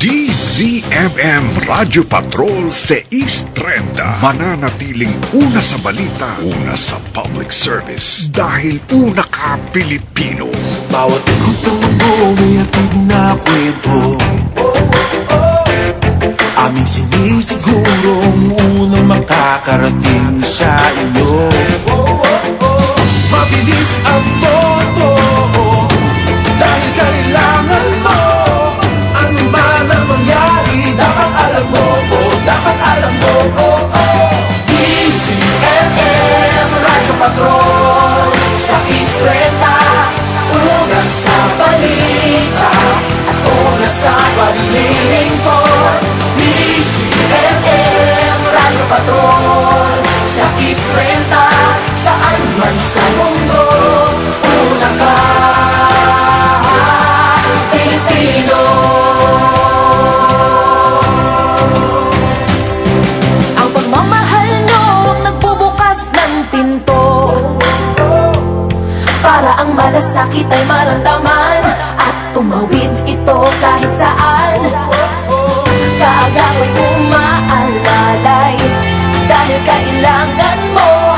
DZMM Radyo Patrol 630. Mananatiling una sa balita, una sa public service. Dahil una ka Pilipino. Bawat ikot ng mundo may atid na kwento. Aming sinisigurong unang makakarating sa inyo. Mabilis ang boto dahil kailangan mo. Ano man ang mangyari, dapat alam mo, dapat alam mo. DZMM Radyo Patrol sa Ispreta, una sa balita at una sa paglilingkod. DZMM Radyo Patrol sa Ispreta, saan man sa mundo, una ka Pilipino. Ang pagmamahal niyong nagbubukas ng pinto para ang malasakit ay maramdaman at tumawid ito kahit saan. Kaagapay umaalalay dahil kailangan mo.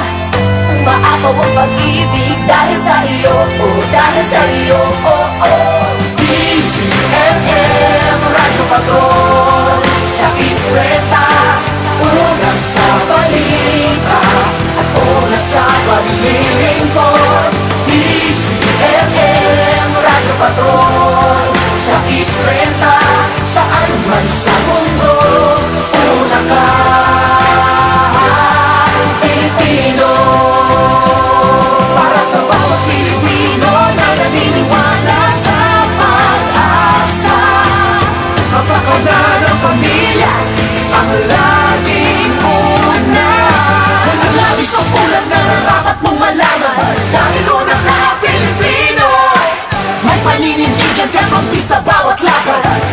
Umaapaw ang pag-ibig dahil sa iyo, dahil sa iyo, DZMM Radyo Patrol sa Ispreta, una sa balita at una sa paglilingkod. DZMM Radyo Patrol sa Ispreta, saan man sa mundo, una ka Pilipino. Para sa bawat Pilipino na naniniwala sa pag-asa, kapakanan ng pamilya ang laging una. Walang labis o kulang na narapat mong malaman, dahil una ka Pilipino. May paninindigan ka kampi sa bawat laban.